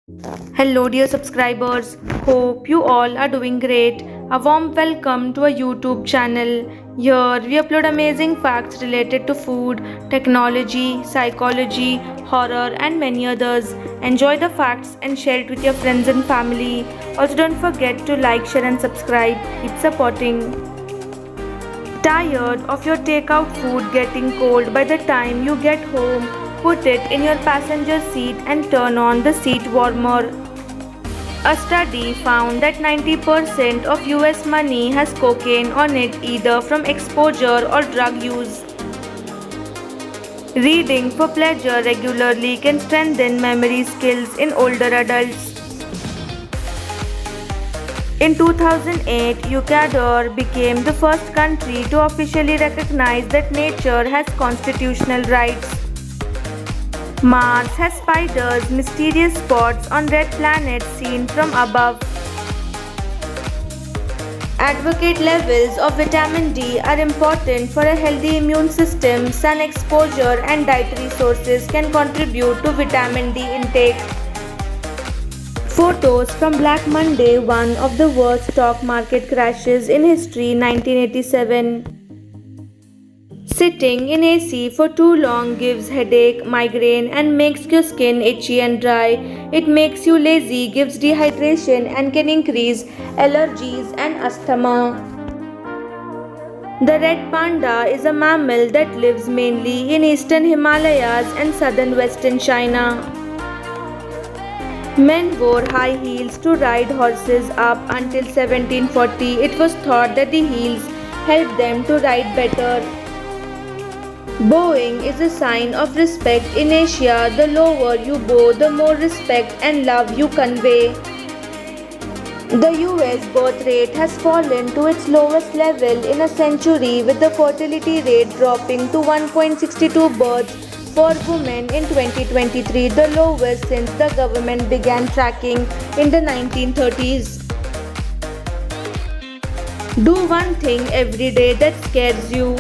Hello, dear subscribers. Hope you all are doing great. A warm welcome to our YouTube channel. Here we upload amazing facts related to food, technology, psychology, horror, and many others. Enjoy the facts and share it with your friends and family. Also, don't forget to like, share, and subscribe. Keep supporting. Tired of your takeout food getting cold by the time you get home? Put it in your passenger seat and turn on the seat warmer. A study found that 90% of US money has cocaine on it either from exposure or drug use. Reading for pleasure regularly can strengthen memory skills in older adults. In 2008, Ecuador became the first country to officially recognize that nature has constitutional rights. Mars has spiders' mysterious spots on red planets seen from above. Advocate levels of vitamin D are important for a healthy immune system. Sun exposure and dietary sources can contribute to vitamin D intake. Photos from Black Monday, one of the worst stock market crashes in history, 1987. Sitting in AC for too long gives headache, migraine, and makes your skin itchy and dry. It makes you lazy, gives dehydration, and can increase allergies and asthma. The red panda is a mammal that lives mainly in eastern Himalayas and southern western China. Men wore high heels to ride horses up until 1740. It was thought that the heels helped them to ride better. Bowing is a sign of respect in Asia. The lower you bow, the more respect and love you convey. The US birth rate has fallen to its lowest level in a century, with the fertility rate dropping to 1.62 births for women in 2023, the lowest since the government began tracking in the 1930s. Do one thing every day that scares you.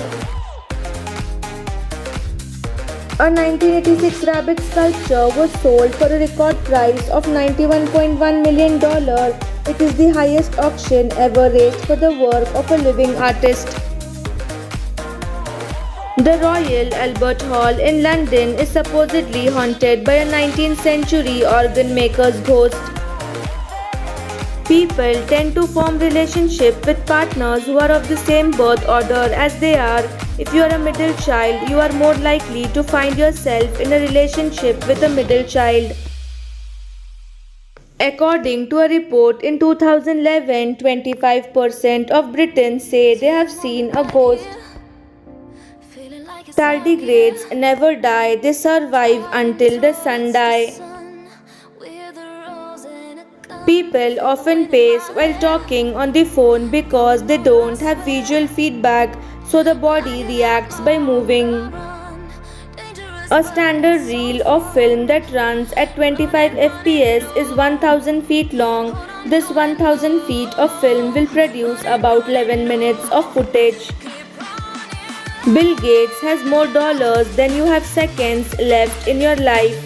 A 1986 rabbit sculpture was sold for a record price of $91.1 million. It is the highest auction ever raised for the work of a living artist. The Royal Albert Hall in London is supposedly haunted by a 19th century organ maker's ghost. People tend to form relationships with partners who are of the same birth order as they are. If you are a middle child, you are more likely to find yourself in a relationship with a middle child. According to a report in 2011, 25% of Britons say they have seen a ghost. Tardigrades never die, they survive until the sun dies. People often pace while talking on the phone because they don't have visual feedback, so the body reacts by moving. A standard reel of film that runs at 25 fps is 1000 feet long. This 1000 feet of film will produce about 11 minutes of footage. Bill Gates has more dollars than you have seconds left in your life.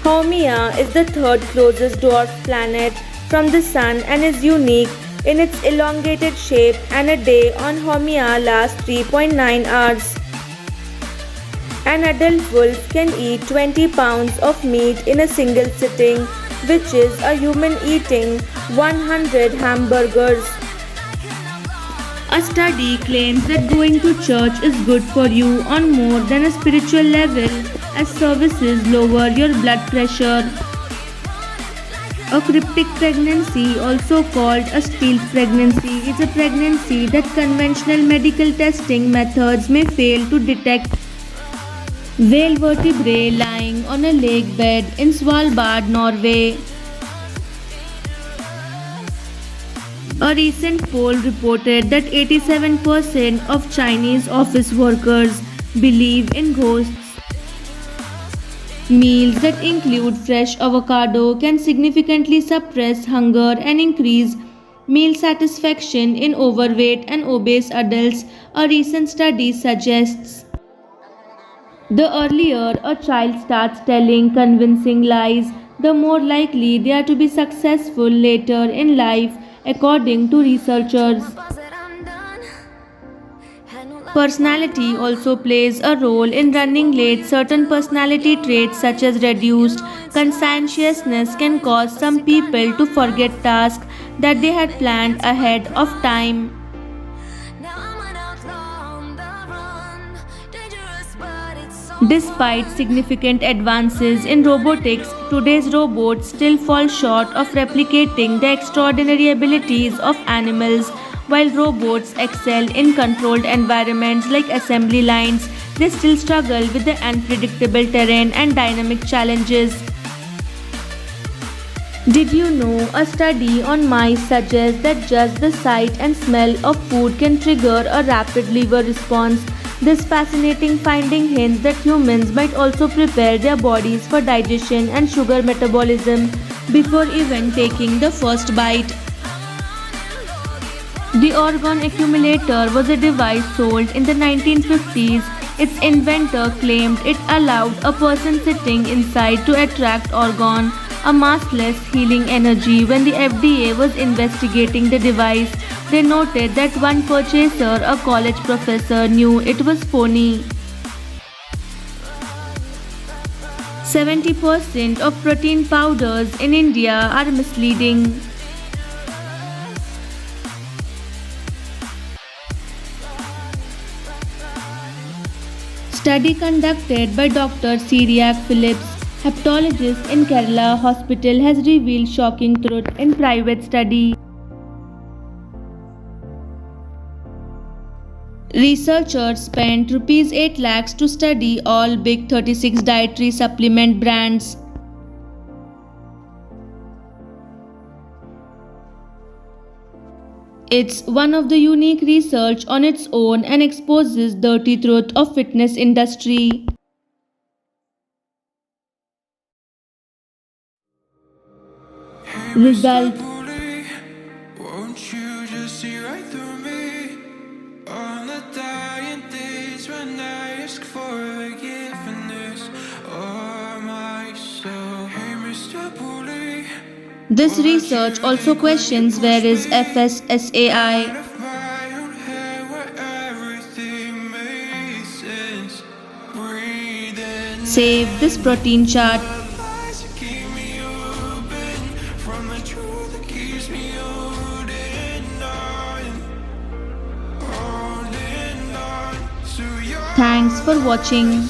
Haumea is the third closest dwarf planet from the Sun and is unique in its elongated shape, and a day on Haumea lasts 3.9 hours. An adult wolf can eat 20 pounds of meat in a single sitting, which is a human eating 100 hamburgers. A study claims that going to church is good for you on more than a spiritual level, as services lower your blood pressure. A cryptic pregnancy, also called a stealth pregnancy, is a pregnancy that conventional medical testing methods may fail to detect. Whale vertebrae lying on a lake bed in Svalbard, Norway. A recent poll reported that 87% of Chinese office workers believe in ghosts. Meals that include fresh avocado can significantly suppress hunger and increase meal satisfaction in overweight and obese adults, a recent study suggests. The earlier a child starts telling convincing lies, the more likely they are to be successful later in life, according to researchers. Personality also plays a role in running late. Certain personality traits, such as reduced conscientiousness, can cause some people to forget tasks that they had planned ahead of time. Despite significant advances in robotics, today's robots still fall short of replicating the extraordinary abilities of animals. While robots excel in controlled environments like assembly lines, they still struggle with the unpredictable terrain and dynamic challenges. Did you know a study on mice suggests that just the sight and smell of food can trigger a rapid liver response? This fascinating finding hints that humans might also prepare their bodies for digestion and sugar metabolism before even taking the first bite. The organ accumulator was a device sold in the 1950s. Its inventor claimed it allowed a person sitting inside to attract organ, a massless healing energy. When the FDA was investigating the device, they noted that one purchaser, a college professor, knew it was phony. 70% of protein powders in India are misleading. Study conducted by Dr. Cyriac Phillips, hepatologist in Kerala Hospital, has revealed shocking truth in private study. Researchers spent rupees 8 lakhs to study all big 36 dietary supplement brands. It's one of the unique research on its own and exposes dirty truth of fitness industry. Result. Won't you just see right through me? On the dying days when I ask for forgiveness or myself. Hey, Mr. Bully. This research also questions where is FSSAI. Save this protein chart. Thanks for watching.